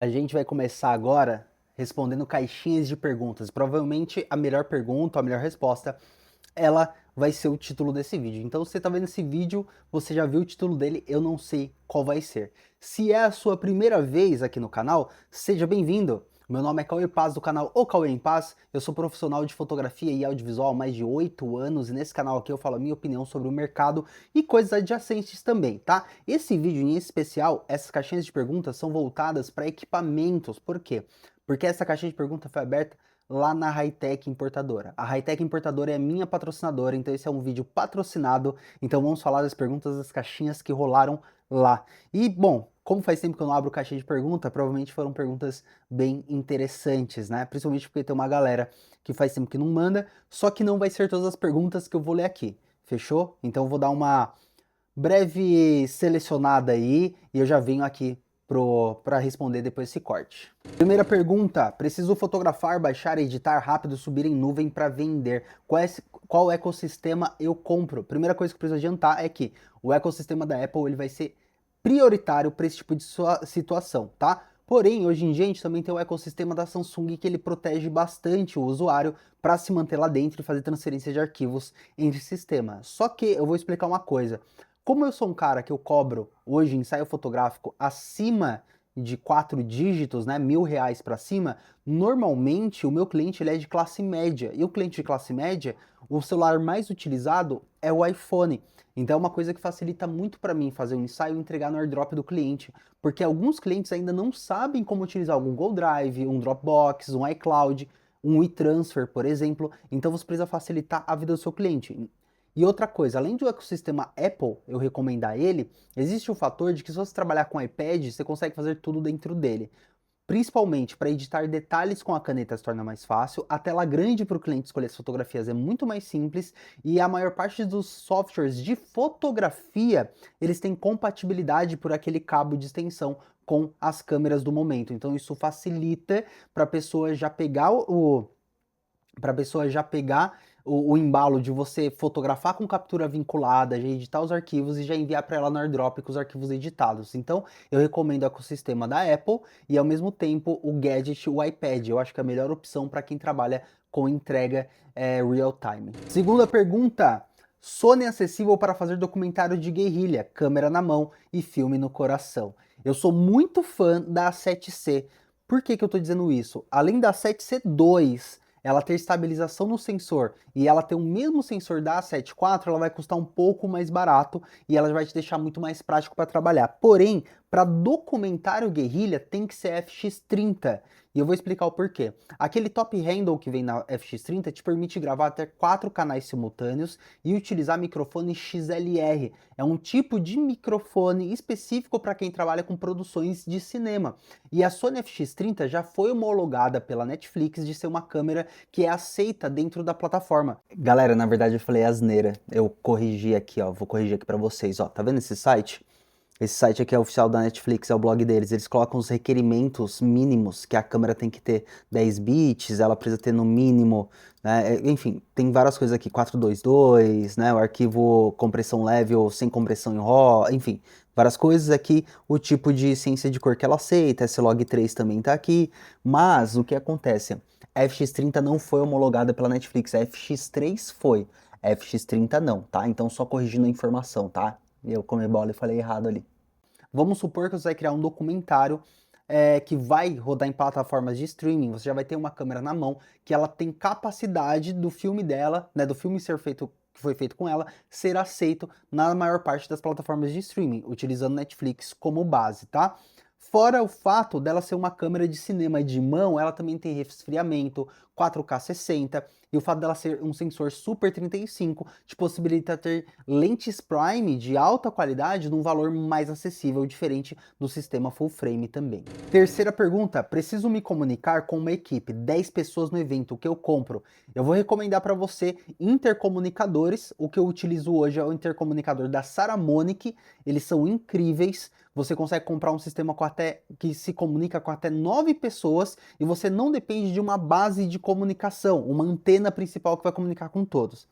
A gente vai começar agora respondendo caixinhas de perguntas. Provavelmente a melhor pergunta, a melhor resposta, ela vai ser o título desse vídeo. Então, se você está vendo esse vídeo, você já viu o título dele, eu não sei qual vai ser. Se é a sua primeira vez aqui no canal, seja bem-vindo. Meu nome é Cauê Paz, do canal O Cauê em Paz. Eu sou profissional de fotografia e audiovisual há mais de 8 anos e nesse canal aqui eu falo a minha opinião sobre o mercado e coisas adjacentes também, tá? Esse vídeo em especial, essas caixinhas de perguntas são voltadas para equipamentos. Por quê? Porque essa caixinha de perguntas foi aberta lá na Hightech Importadora. A Hightech Importadora é minha patrocinadora, então esse é um vídeo patrocinado, então vamos falar das perguntas das caixinhas que rolaram lá. E, bom, como faz tempo que eu não abro caixinha de pergunta, provavelmente foram perguntas bem interessantes, né? Principalmente porque tem uma galera que faz tempo que não manda, só que não vai ser todas as perguntas que eu vou ler aqui, fechou? Então eu vou dar uma breve selecionada aí e eu já venho aqui para responder depois desse corte. Primeira pergunta: preciso fotografar, baixar, editar rápido, subir em nuvem para vender. Qual ecossistema eu compro? Primeira coisa que eu preciso adiantar é que o ecossistema da Apple ele vai ser prioritário para esse tipo de situação, tá? Porém, hoje em dia a gente também tem o ecossistema da Samsung que ele protege bastante o usuário para se manter lá dentro e fazer transferência de arquivos entre sistemas. Só que eu vou explicar uma coisa. Como eu sou um cara que eu cobro hoje ensaio fotográfico acima de 4 dígitos, né, R$ 1.000 para cima, normalmente o meu cliente ele é de classe média. E o cliente de classe média, o celular mais utilizado é o iPhone. Então é uma coisa que facilita muito para mim fazer um ensaio e entregar no AirDrop do cliente, porque alguns clientes ainda não sabem como utilizar algum Google Drive, um Dropbox, um iCloud, um e-transfer, por exemplo. Então você precisa facilitar a vida do seu cliente. E outra coisa, além do ecossistema Apple, eu recomendar ele, existe o fator de que se você trabalhar com iPad, você consegue fazer tudo dentro dele. Principalmente para editar detalhes com a caneta se torna mais fácil, a tela grande para o cliente escolher as fotografias é muito mais simples e a maior parte dos softwares de fotografia, eles têm compatibilidade por aquele cabo de extensão com as câmeras do momento. Então isso facilita para a pessoa já pegar para a pessoa já pegar o embalo de você fotografar com captura vinculada, já editar os arquivos e já enviar para ela no AirDrop com os arquivos editados. Então, eu recomendo o ecossistema da Apple e ao mesmo tempo o gadget, o iPad. Eu acho que é a melhor opção para quem trabalha com entrega real time. Segunda pergunta: Sony acessível para fazer documentário de guerrilha, câmera na mão e filme no coração. Eu sou muito fã da A7C. Por que que eu estou dizendo isso? Além da A7C II ela ter estabilização no sensor e ela ter o mesmo sensor da A7 IV, ela vai custar um pouco mais barato e ela vai te deixar muito mais prático para trabalhar. Porém, para documentário guerrilha tem que ser FX30. E eu vou explicar o porquê. Aquele top handle que vem na FX30 te permite gravar até 4 canais simultâneos e utilizar microfone XLR. É um tipo de microfone específico para quem trabalha com produções de cinema. E a Sony FX30 já foi homologada pela Netflix de ser uma câmera que é aceita dentro da plataforma. Galera, na verdade eu falei asneira. Eu corrigi aqui, ó. Vou corrigir aqui para vocês, ó. Tá vendo esse site? Esse site aqui é oficial da Netflix, é o blog deles. Eles colocam os requerimentos mínimos que a câmera tem que ter 10 bits, ela precisa ter no mínimo, né? Enfim, tem várias coisas aqui, 422, né? O arquivo compressão leve ou sem compressão em RAW, enfim, várias coisas aqui. O tipo de ciência de cor que ela aceita, S-Log3 também tá aqui. Mas o que acontece? A FX30 não foi homologada pela Netflix, a FX3 foi. A FX30 não, tá? Então só corrigindo a informação, tá? Eu comi bola e falei errado ali. Vamos supor que você vai criar um documentário que vai rodar em plataformas de streaming. Você já vai ter uma câmera na mão que ela tem capacidade do filme dela, né, do filme ser feito, que foi feito com ela, ser aceito na maior parte das plataformas de streaming, utilizando Netflix como base, tá? Fora o fato dela ser uma câmera de cinema de mão, ela também tem resfriamento, 4K 60, e o fato dela ser um sensor Super 35 te possibilita ter lentes prime de alta qualidade num valor mais acessível, diferente do sistema full frame também. Terceira pergunta: preciso me comunicar com uma equipe, 10 pessoas no evento, o que eu compro? Eu vou recomendar para você intercomunicadores. O que eu utilizo hoje é o intercomunicador da Saramonic, eles são incríveis. Você consegue comprar um sistema que se comunica com até 9 pessoas e você não depende de uma base de comunicação, uma antena principal que vai comunicar com todos.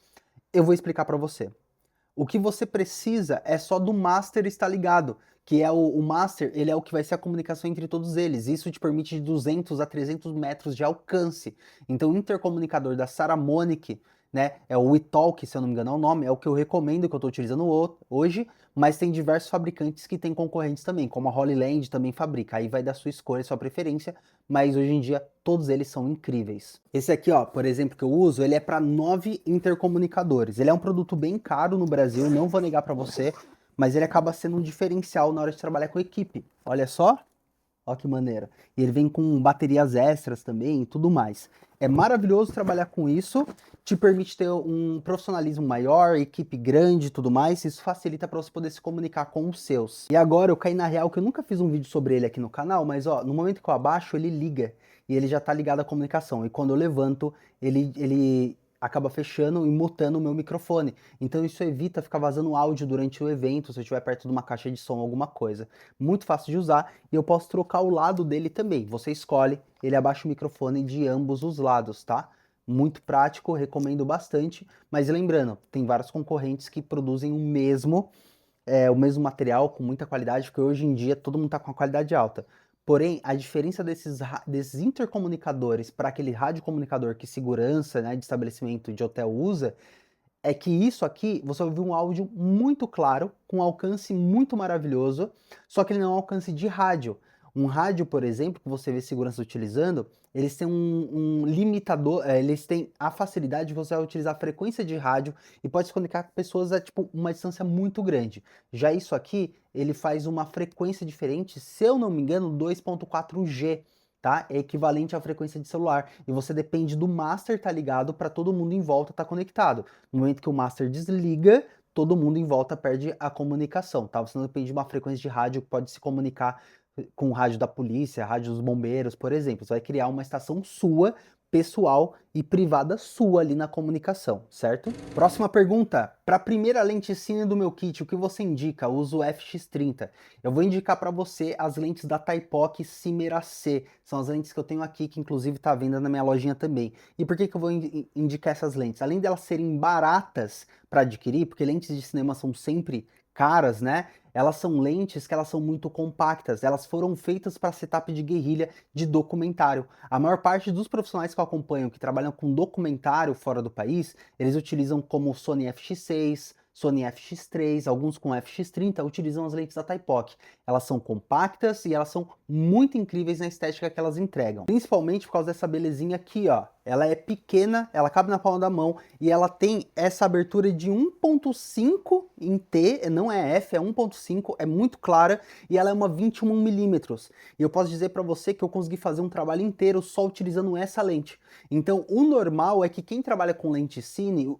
Eu vou explicar para você. O que você precisa é só do master estar ligado, que é o Master, ele é o que vai ser a comunicação entre todos eles. Isso te permite de 200 a 300 metros de alcance. Então, o intercomunicador da Saramonic, né, é o WeTalk, se eu não me engano é o nome, é o que eu recomendo, que eu estou utilizando hoje, mas tem diversos fabricantes que têm concorrentes também, como a Holy Land também fabrica. Aí vai da sua escolha, sua preferência, mas hoje em dia todos eles são incríveis. Esse aqui, ó, por exemplo, que eu uso, ele é para 9 intercomunicadores. Ele é um produto bem caro no Brasil, não vou negar para você, mas ele acaba sendo um diferencial na hora de trabalhar com equipe. Olha só, ó que maneira. E ele vem com baterias extras também e tudo mais. É maravilhoso trabalhar com isso, te permite ter um profissionalismo maior, equipe grande e tudo mais, isso facilita para você poder se comunicar com os seus. E agora eu caí na real que eu nunca fiz um vídeo sobre ele aqui no canal, mas ó, no momento que eu abaixo ele liga e ele já tá ligado à comunicação. E quando eu levanto, ele acaba fechando e mutando o meu microfone. Então isso evita ficar vazando áudio durante o evento, se eu estiver perto de uma caixa de som, alguma coisa. Muito fácil de usar e eu posso trocar o lado dele também. Você escolhe, ele abaixa o microfone de ambos os lados, tá? Muito prático, recomendo bastante. Mas lembrando, tem vários concorrentes que produzem o mesmo material com muita qualidade, porque hoje em dia todo mundo está com a qualidade alta. Porém, a diferença desses intercomunicadores para aquele radiocomunicador que segurança, né, de estabelecimento de hotel usa, é que isso aqui, você vai ouvir um áudio muito claro, com alcance muito maravilhoso, só que ele não é um alcance de rádio. Um rádio, por exemplo, que você vê segurança utilizando, eles têm um limitador, eles têm a facilidade de você utilizar a frequência de rádio e pode se comunicar com pessoas a tipo, uma distância muito grande. Já isso aqui, ele faz uma frequência diferente, se eu não me engano, 2.4G. Tá? É equivalente à frequência de celular. E você depende do master estar ligado para todo mundo em volta estar conectado. No momento que o master desliga, todo mundo em volta perde a comunicação, tá? Você não depende de uma frequência de rádio que pode se comunicar com o rádio da polícia, rádio dos bombeiros, por exemplo. Você vai criar uma estação sua, pessoal e privada sua ali na comunicação, certo? Próxima pergunta. Para a primeira lente cine do meu kit, o que você indica? Eu uso o FX30. Eu vou indicar para você as lentes da Taipoc Cimera C. São as lentes que eu tenho aqui, que inclusive está à venda na minha lojinha também. E por que eu vou indicar essas lentes? Além delas serem baratas para adquirir, porque lentes de cinema são sempre caras, né? Elas são lentes que elas são muito compactas, elas foram feitas para setup de guerrilha de documentário. A maior parte dos profissionais que eu acompanho que trabalham com documentário fora do país, eles utilizam como Sony FX6, Sony FX3, alguns com FX30, utilizam as lentes da Taipoc. Elas são compactas e elas são muito incríveis na estética que elas entregam. Principalmente por causa dessa belezinha aqui, ó. Ela é pequena, ela cabe na palma da mão e ela tem essa abertura de 1.5 em T, não é F, é 1.5, é muito clara e ela é uma 21mm. E eu posso dizer para você que eu consegui fazer um trabalho inteiro só utilizando essa lente. Então, o normal é que quem trabalha com lente cine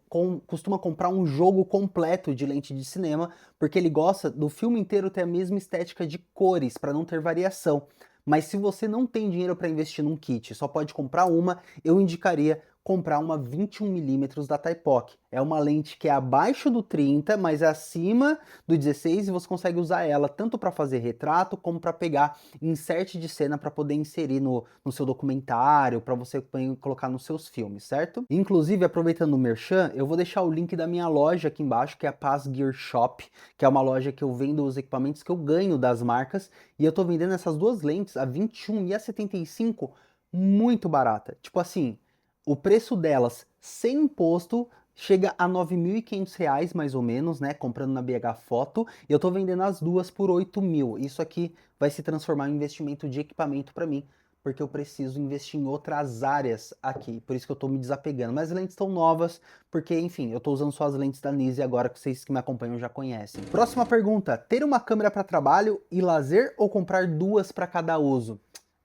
costuma comprar um jogo completo de lente de cinema, porque ele gosta do filme inteiro ter a mesma estética de cores, para não ter variação. Mas se você não tem dinheiro para investir num kit, só pode comprar uma, eu indicaria comprar uma 21mm da Taipoc. É uma lente que é abaixo do 30, mas é acima do 16 e você consegue usar ela tanto para fazer retrato como para pegar insert de cena para poder inserir no seu documentário, para você colocar nos seus filmes, certo? Inclusive, aproveitando o merchan, eu vou deixar o link da minha loja aqui embaixo, que é a Paz Gear Shop, que é uma loja que eu vendo os equipamentos que eu ganho das marcas, e eu tô vendendo essas duas lentes, a 21 e a 75, muito barata. Tipo assim, o preço delas sem imposto chega a R$ 9.500 mais ou menos, né? Comprando na BH Foto. E eu tô vendendo as duas por 8 mil. Isso aqui vai se transformar em investimento de equipamento para mim, porque eu preciso investir em outras áreas aqui. Por isso que eu tô me desapegando. Mas as lentes estão novas, porque, enfim, eu tô usando só as lentes da Nise agora, que vocês que me acompanham já conhecem. Próxima pergunta. Ter uma câmera para trabalho e lazer ou comprar duas para cada uso?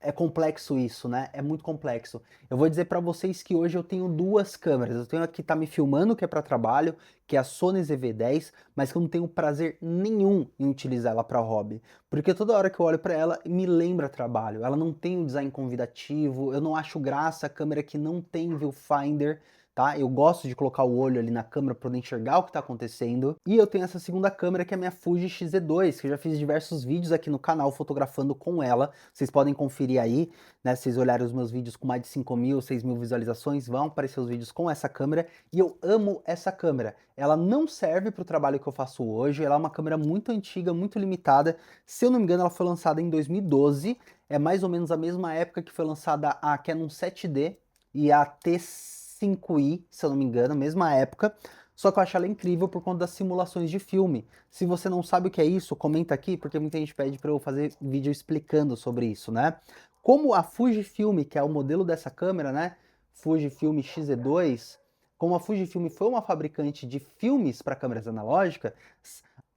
É complexo isso, né? É muito complexo. Eu vou dizer para vocês que hoje eu tenho duas câmeras. Eu tenho a que tá me filmando, que é para trabalho, que é a Sony ZV-10, mas que eu não tenho prazer nenhum em utilizar ela para hobby. Porque toda hora que eu olho para ela, me lembra trabalho. Ela não tem um design convidativo, eu não acho graça a câmera que não tem viewfinder, tá? Eu gosto de colocar o olho ali na câmera para poder enxergar o que está acontecendo. E eu tenho essa segunda câmera que é a minha Fuji X-Z2, que eu já fiz diversos vídeos aqui no canal fotografando com ela. Vocês podem conferir aí, né? Se vocês olharem os meus vídeos com mais de 5.000, 6.000 visualizações, vão aparecer os vídeos com essa câmera. E eu amo essa câmera. Ela não serve para o trabalho que eu faço hoje, ela é uma câmera muito antiga, muito limitada. Se eu não me engano, ela foi lançada em 2012, é mais ou menos a mesma época que foi lançada a Canon 7D e a T5i, se eu não me engano, mesma época. Só que eu acho ela incrível por conta das simulações de filme. Se você não sabe o que é isso, comenta aqui, porque muita gente pede para eu fazer vídeo explicando sobre isso, né? Como a Fujifilm, que é o modelo dessa câmera, né? Fujifilm X-Z2, como a Fujifilm foi uma fabricante de filmes para câmeras analógicas,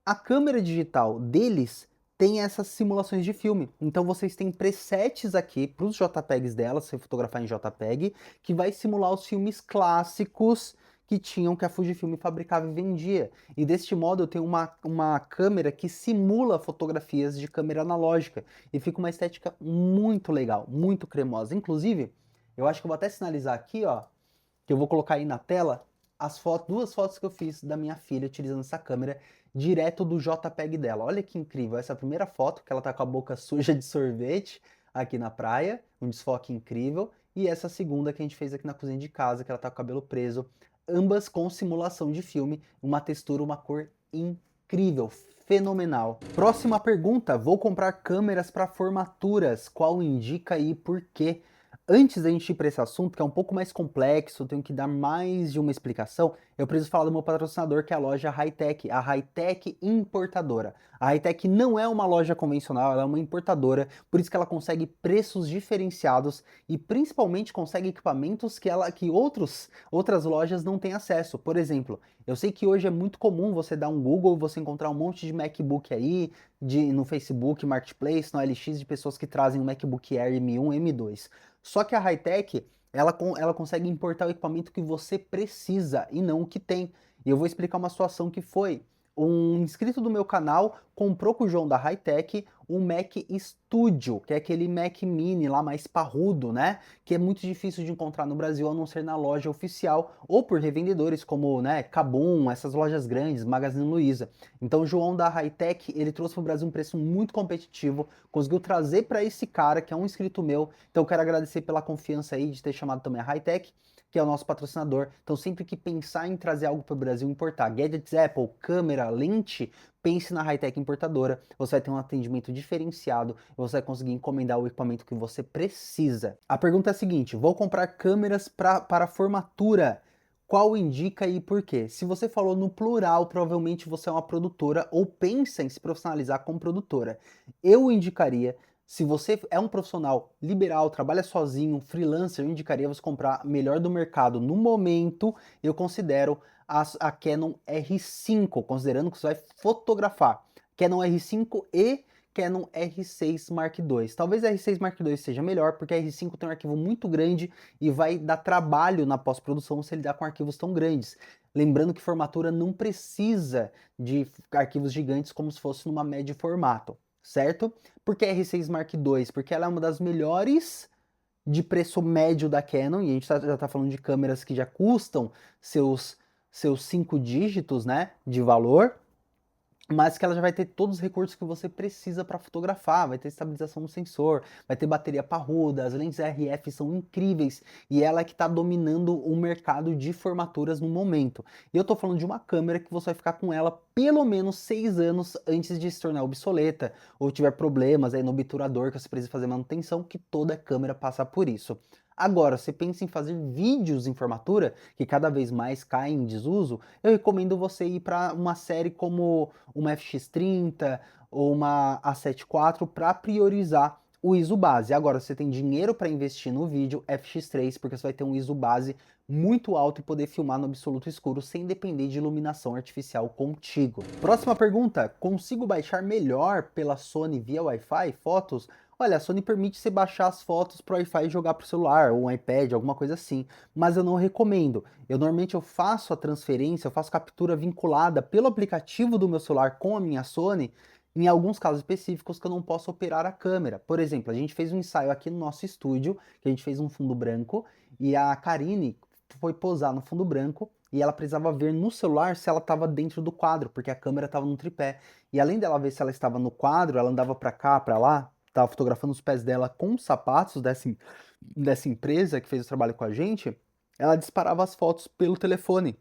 a câmera digital deles tem essas simulações de filme. Então vocês têm presets aqui para os JPEGs dela, se você fotografar em JPEG, que vai simular os filmes clássicos que tinham, que a Fujifilm fabricava e vendia. E deste modo eu tenho uma câmera que simula fotografias de câmera analógica. E fica uma estética muito legal, muito cremosa. Inclusive, eu acho que eu vou até sinalizar aqui, ó, que eu vou colocar aí na tela as fotos, duas fotos que eu fiz da minha filha utilizando essa câmera direto do JPEG dela. Olha que incrível, essa primeira foto, que ela tá com a boca suja de sorvete aqui na praia, um desfoque incrível, e essa segunda que a gente fez aqui na cozinha de casa, que ela tá com o cabelo preso, ambas com simulação de filme, uma textura, uma cor incrível, fenomenal. Próxima pergunta, vou comprar câmeras para formaturas, qual indica e por quê? Antes da gente ir para esse assunto, que é um pouco mais complexo, eu tenho que dar mais de uma explicação, eu preciso falar do meu patrocinador, que é a loja Hightech, a Hightech Importadora. A Hightech não é uma loja convencional, ela é uma importadora, por isso que ela consegue preços diferenciados e principalmente consegue equipamentos que outras lojas não têm acesso. Por exemplo, eu sei que hoje é muito comum você dar um Google e você encontrar um monte de MacBook aí, no Facebook, Marketplace, no OLX, de pessoas que trazem um MacBook Air M1, M2. Só que a Hightech, ela consegue importar o equipamento que você precisa e não o que tem. E eu vou explicar uma situação que foi: um inscrito do meu canal comprou com o João da Hightech um Mac Studio, que é aquele Mac Mini lá mais parrudo, né? Que é muito difícil de encontrar no Brasil, a não ser na loja oficial ou por revendedores como, né, Kabum, essas lojas grandes, Magazine Luiza. Então o João da Hightech, ele trouxe para o Brasil um preço muito competitivo, conseguiu trazer para esse cara, que é um inscrito meu. Então eu quero agradecer pela confiança aí de ter chamado também a Hightech, que é o nosso patrocinador. Então sempre que pensar em trazer algo para o Brasil, importar gadgets Apple, câmera, lente, pense na Hightech Importadora. Você vai ter um atendimento diferenciado e você vai conseguir encomendar o equipamento que você precisa. A pergunta é a seguinte: vou comprar câmeras para formatura. Qual indica e por quê? Se você falou no plural, provavelmente você é uma produtora ou pensa em se profissionalizar como produtora. Eu indicaria, se você é um profissional liberal, trabalha sozinho, freelancer, eu indicaria você comprar melhor do mercado. No momento, eu considero a Canon R5, considerando que você vai fotografar. Canon R5 e Canon R6 Mark II. Talvez a R6 Mark II seja melhor, porque a R5 tem um arquivo muito grande e vai dar trabalho na pós-produção se ele lidar com arquivos tão grandes. Lembrando que formatura não precisa de arquivos gigantes como se fosse numa média formato, certo? Por que R6 Mark II? Porque ela é uma das melhores de preço médio da Canon, e a gente já está falando de câmeras que já custam seus 5 dígitos, né, de valor, mas que ela já vai ter todos os recursos que você precisa para fotografar, vai ter estabilização no sensor, vai ter bateria parruda, as lentes RF são incríveis e ela é que está dominando o mercado de formaturas no momento. E eu estou falando de uma câmera que você vai ficar com ela pelo menos 6 anos antes de se tornar obsoleta ou tiver problemas aí no obturador que você precisa fazer manutenção, que toda câmera passa por isso. Agora, você pensa em fazer vídeos em formatura, que cada vez mais caem em desuso, eu recomendo você ir para uma série como uma FX30 ou uma A7 IV para priorizar o ISO base. Agora, você tem dinheiro para investir no vídeo FX3, porque você vai ter um ISO base muito alto e poder filmar no absoluto escuro sem depender de iluminação artificial contigo. Próxima pergunta: consigo baixar melhor pela Sony via Wi-Fi fotos? Olha, a Sony permite você baixar as fotos pro Wi-Fi e jogar pro celular, ou um iPad, alguma coisa assim, mas eu não recomendo. Normalmente eu faço a transferência, eu faço captura vinculada pelo aplicativo do meu celular com a minha Sony, em alguns casos específicos que eu não posso operar a câmera. Por exemplo, a gente fez um ensaio aqui no nosso estúdio, que a gente fez um fundo branco, e a Karine foi posar no fundo branco e ela precisava ver no celular se ela estava dentro do quadro, porque a câmera estava no tripé. E além dela ver se ela estava no quadro, ela andava para cá, para lá, estava fotografando os pés dela com os sapatos dessa empresa que fez o trabalho com a gente, ela disparava as fotos pelo telefone.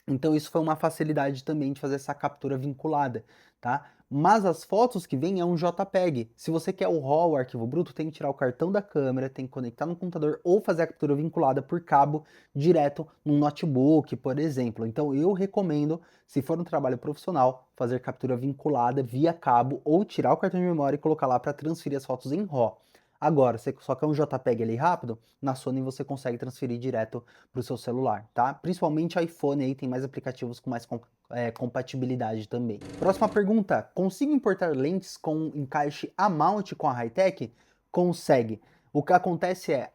Então isso foi uma facilidade também de fazer essa captura vinculada, tá? Mas as fotos que vêm é um JPEG. Se você quer o RAW, o arquivo bruto, tem que tirar o cartão da câmera, tem que conectar no computador ou fazer a captura vinculada por cabo direto num notebook, por exemplo. Então eu recomendo, se for um trabalho profissional, fazer captura vinculada via cabo ou tirar o cartão de memória e colocar lá para transferir as fotos em RAW. Agora, você só quer um JPEG ali rápido, na Sony você consegue transferir direto para o seu celular, tá? Principalmente iPhone aí tem mais aplicativos com mais compatibilidade também. Próxima pergunta, consigo importar lentes com encaixe A-mount com a Hi-Tech? Consegue. O que acontece é,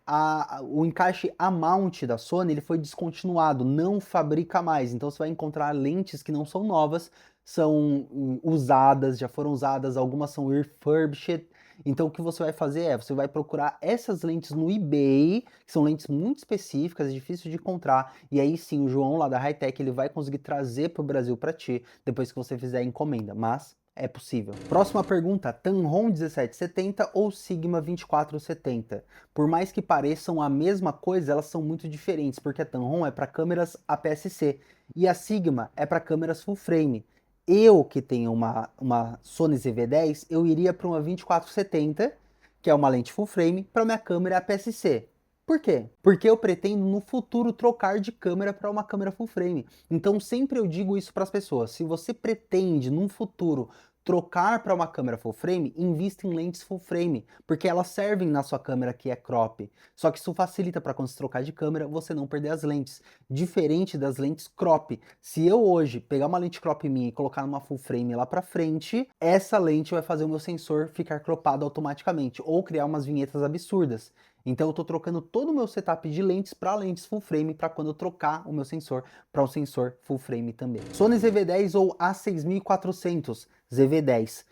o encaixe A-mount da Sony ele foi descontinuado, não fabrica mais, então você vai encontrar lentes que não são novas, são usadas, já foram usadas, algumas são refurbished. Então o que você vai fazer é, você vai procurar essas lentes no eBay, que são lentes muito específicas, é difícil de encontrar, e aí sim o João lá da Hi-Tech ele vai conseguir trazer para o Brasil para ti, depois que você fizer a encomenda, mas é possível. Próxima pergunta, Tamron 1770 ou Sigma 2470? Por mais que pareçam a mesma coisa, elas são muito diferentes, porque a Tamron é para câmeras APS-C e a Sigma é para câmeras full frame. Eu que tenho uma Sony ZV-10, eu iria para uma 2470, que é uma lente full frame, para minha câmera APS-C. Por quê? Porque eu pretendo no futuro trocar de câmera para uma câmera full frame. Então sempre eu digo isso para as pessoas, se você pretende num futuro trocar para uma câmera full frame, invista em lentes full frame, porque elas servem na sua câmera que é crop. Só que isso facilita para quando você trocar de câmera, você não perder as lentes. Diferente das lentes crop. Se eu hoje pegar uma lente crop minha e colocar numa full frame lá para frente, essa lente vai fazer o meu sensor ficar cropado automaticamente ou criar umas vinhetas absurdas. Então eu estou trocando todo o meu setup de lentes para lentes full frame para quando eu trocar o meu sensor para um sensor full frame também. Sony ZV-10 ou A6400 ZV-10.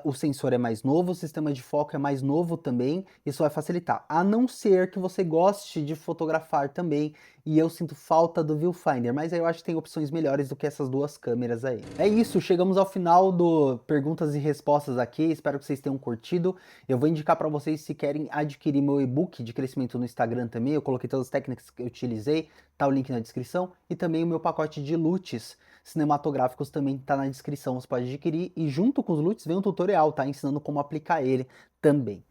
O sensor é mais novo, o sistema de foco é mais novo também, isso vai facilitar. A não ser que você goste de fotografar também, e eu sinto falta do viewfinder, mas aí eu acho que tem opções melhores do que essas duas câmeras aí. É isso, chegamos ao final do perguntas e respostas aqui, espero que vocês tenham curtido. Eu vou indicar para vocês se querem adquirir meu e-book de crescimento no Instagram também, eu coloquei todas as técnicas que eu utilizei, tá o link na descrição, e também o meu pacote de LUTs cinematográficos também tá na descrição, você pode adquirir, e junto com os LUTs vem um tutorial, tá? Ensinando como aplicar ele também.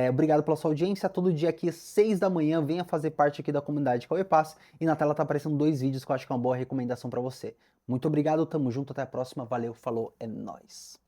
Obrigado pela sua audiência, todo dia aqui às 6 da manhã, venha fazer parte aqui da comunidade Cauê Paz, e na tela tá aparecendo 2 vídeos que eu acho que é uma boa recomendação para você. Muito obrigado, tamo junto, até a próxima, valeu, falou, é nóis!